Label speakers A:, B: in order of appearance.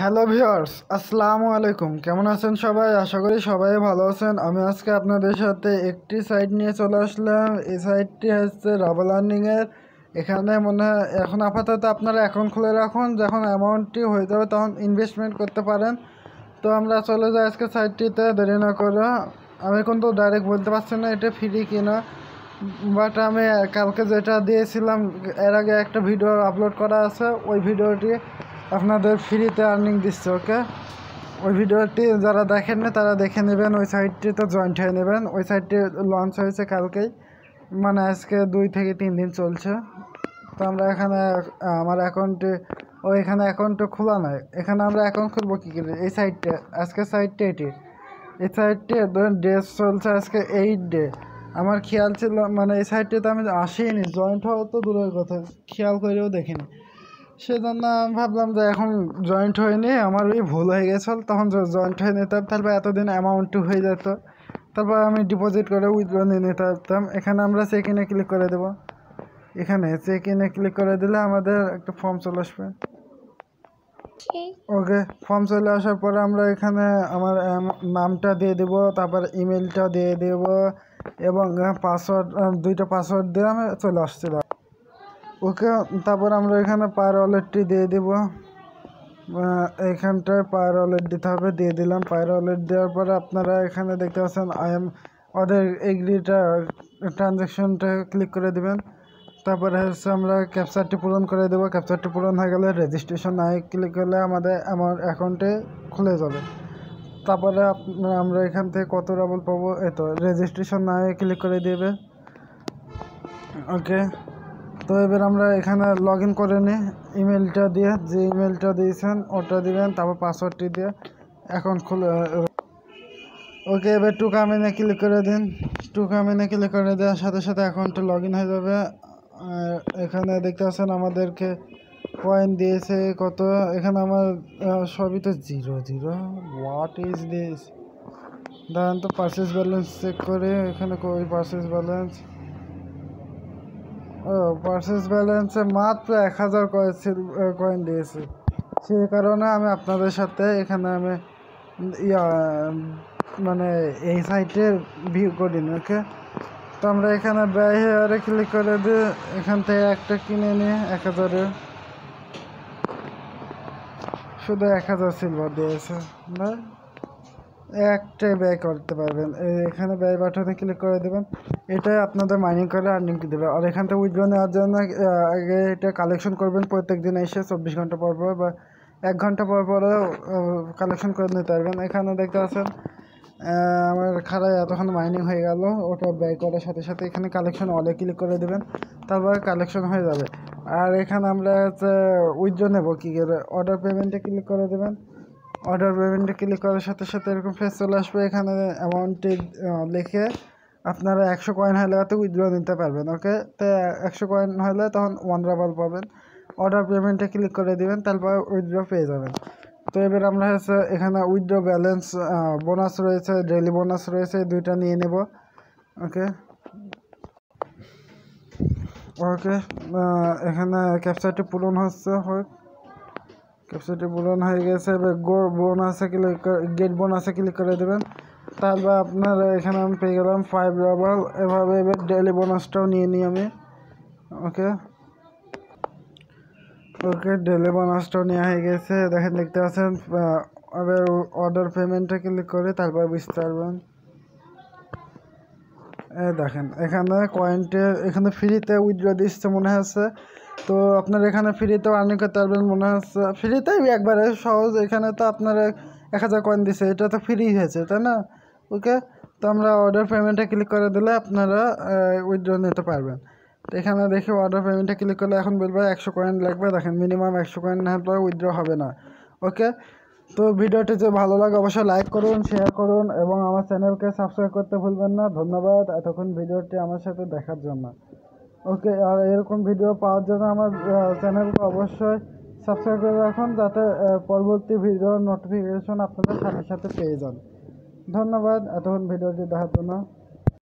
A: Hello viewers, আসসালামু আলাইকুম। কেমন আছেন সবাই? আশা করি সবাই ভালো আছেন। আমি আজকে আপনাদের সাথে একটি সাইট নিয়ে চলে আসলাম। এই সাইটটি হচ্ছে রাবাল আর্নিংয়ের। এখানে মনে হয় এখন আপাতত আপনারা অ্যাকাউন্ট খুলে রাখুন, যখন অ্যামাউন্টটি হয়ে যাবে তখন ইনভেস্টমেন্ট করতে পারেন। তো আমরা চলে যাই আজকে সাইটটিতে, দেরি না করে। আমি কিন্তু ডাইরেক্ট বলতে পারছি না এটা ফ্রি কিনা, বাট আমি কালকে যেটা দিয়েছিলাম এর আগে একটা ভিডিও আপলোড করা আছে, ওই ভিডিওটি আপনাদের ফ্রিতে আর্নিং দিচ্ছে। ওকে, ওই ভিডিওটি যারা দেখেননি তারা দেখে নেবেন, ওই সাইটটিতে জয়েন্ট হয়ে নেবেন। ওই সাইটটি লঞ্চ হয়েছে কালকেই, মানে আজকে 2 থেকে 3 দিন চলছে। তো আমরা এখানে আমার অ্যাকাউন্টে এখানে অ্যাকাউন্টটা খোলা নয়, এখানে আমরা অ্যাকাউন্ট খুলবো কী করে? এই সাইটটা আজকে সাইটটা এটি, এই সাইটটি ডেজ চলছে আজকে 8 ডে। আমার খেয়াল ছিল, মানে এই সাইটটিতে আমি আসিনি, জয়েন্ট হওয়া তো দূরের কথা, খেয়াল করেও দেখিনি। সেজন্য আমি ভাবলাম যে এখন জয়েন্ট হয়নি, আমার ওই ভুল হয়ে গেছিল, তখন জয়েন্ট হয়ে নিতাম, তারপর এতদিন অ্যামাউন্টও হয়ে যেত, তারপর আমি ডিপোজিট করে উইথড্র নিয়ে নিতে পারতাম। এখানে আমরা চেক ইনে ক্লিক করে দেবো। এখানে চেক ইনে ক্লিক করে দিলে আমাদের একটা ফর্ম চলে আসবে। ওকে, ফর্ম চলে আসার পরে আমরা এখানে আমার নামটা দিয়ে দেব, তারপর ইমেলটা দিয়ে দেব এবং পাসওয়ার্ড, 2টা পাসওয়ার্ড দিয়ে আমি চলে আসছিলাম। ওকে, তারপর আমরা এখানে পার ওয়ালেটটি দিয়ে দিব। এইখানটায় পার ওয়ালেট দিতে হবে, দিয়ে দিলাম। পার ওয়ালেট দেওয়ার পরে আপনারা এখানে দেখতে পাচ্ছেন ওদের এগ্রিটা ট্রানজ্যাকশনটা ক্লিক করে দেবেন। তারপরে হচ্ছে আমরা ক্যাপচারটি পূরণ করে দেবো। ক্যাপচারটি পূরণ হয়ে গেলে রেজিস্ট্রেশন নাই ক্লিক করলে আমাদের আমার অ্যাকাউন্টে খুলে যাবে। তারপরে আমরা এখান থেকে কত রাবল পাবো, এতো রেজিস্ট্রেশন নাই ক্লিক করে দেবে। ওকে, তো এবার আমরা এখানে লগ ইন করে নিই, ইমেলটা দিয়ে, যে ইমেলটা দিয়েছেন ওটা দিবেন, তারপর পাসওয়ার্ডটি দিয়ে অ্যাকাউন্ট খুলে। ওকে, এবার টু কামিনে ক্লিক করে দিন। টু কামিনে ক্লিক করে দেওয়ার সাথে সাথে অ্যাকাউন্টে লগ ইন হয়ে যাবে। এখানে দেখতে পাচ্ছেন আমাদেরকে কয়েন দিয়েছে কত, এখানে আমার সবই তো 0 0। What is this? দাঁড়ান তো, পারচেস ব্যালেন্স চেক করে। এখানে কই পারচেস ব্যালেন্স? ও, পারচেস ব্যালেন্সে মাত্র 1000 কয়েন দিয়েছে। সেই কারণে আমি আপনাদের সাথে এখানে আমি মানে এই সাইটে ভিউ করিনি। ওকে, তো আমরা এখানে ব্যয় হেয়ারে ক্লিক করে দিয়ে এখান থেকে একটা কিনে নিয়ে 1000-এর, শুধু 1000 সিলভার দিয়েছে না, একটাই ব্যয় করতে পারবেন। এখানে ব্যয় বাটনে ক্লিক করে দেবেন, এটাই আপনাদের মাইনিং করে আর্নিং দেবে। আর এখান থেকে উইথড্র নেওয়ার জন্য আগে এটা কালেকশন করবেন প্রত্যেক দিন এসে 24 ঘন্টা পর পর বা 1 ঘন্টা পর পরেও কালেকশন করে নিতে পারবেন। এখানে দেখতে পাচ্ছেন আমার খারাপ এতক্ষণ মাইনিং হয়ে গেল, ওটা ব্যয় করার সাথে সাথে এখানে কালেকশন অলে ক্লিক করে দেবেন, তারপর কালেকশন হয়ে যাবে। আর এখানে আমরা হচ্ছে উইথড্র নেবো কী করে, অর্ডার পেমেন্টে ক্লিক করে দেবেন। অর্ডার পেমেন্টে ক্লিক করার সাথে সাথে এরকম ফেস চলে আসবে। এখানে অ্যামাউন্টটি লিখে আপনারা 100 কয়েন হলে হয়তো উইথড্র নিতে পারবেন। ওকে, তো 100 কয়েন হলে তখন 1 রাবাল পাবেন। অর্ডার পেমেন্টে ক্লিক করে দিবেন, তারপর উইথড্র পেয়ে যাবেন। তো এবার আমরা হচ্ছে এখানে উইথড্র ব্যালেন্স, বোনাস রয়েছে, ডেইলি বোনাস রয়েছে, 2টা নিয়ে নেব। ওকে, ওকে, এখানে ক্যাপচারটি পূরণ হচ্ছে, হোক, ক্যাপচারটি পূরণ হয়ে গেছে। এবার গেট বোনাসে ক্লিক করে দেবেন, তারপর আপনার এখানে আমি পেয়ে গেলাম 5 রাবাল। এভাবে এবার ডেইলি বোনাসটাও নিয়ে নিই আমি। ওকে, ওকে, ডেইলি বোনাসটাও নেওয়া হয়ে গেছে। দেখতে পাচ্ছেন। এবার অর্ডার পেমেন্টে ক্লিক করে তারপর বুঝতে পারবেন। দেখেন এখানে কয়েনটে এখানে ফ্রিতে উইথড্র দিচ্ছে মনে হচ্ছে। তো আপনারা এখানে ফ্রিতেও আর্নিং করতে পারবেন মনে হচ্ছে, ফ্রিতেই একবারে সহজ। এখানে তো আপনারা 1000 কয়েন দিচ্ছে, এটা তো ফ্রি হয়েছে, তাই না? ওকে, তো আমরা অর্ডার পেমেন্টে ক্লিক করে দিলে আপনারা উইথড্র নিতে পারবেন। তো এখানে দেখে অর্ডার পেমেন্টে ক্লিক করলে এখন বলবো 100 কয়েন লাগবে। দেখেন মিনিমাম 100 কয়েন না হলে উইথড্র হবে না। ওকে, তো ভিডিওটি যে ভালো লাগে অবশ্যই লাইক করুন, শেয়ার করুন এবং আমার চ্যানেলকে সাবস্ক্রাইব করতে ভুলবেন না। ধন্যবাদ এতক্ষণ ভিডিওটি আমার সাথে দেখার জন্য। ওকে, আর এরকম ভিডিও পাওয়ার জন্য আমার চ্যানেলকে অবশ্যই সাবস্ক্রাইব করে রাখুন, যাতে পরবর্তী ভিডিওর নোটিফিকেশন আপনাদের সাথে সাথে পেয়ে যান। ধন্যবাদ এতক্ষণ ভিডিওটি দেখার জন্য।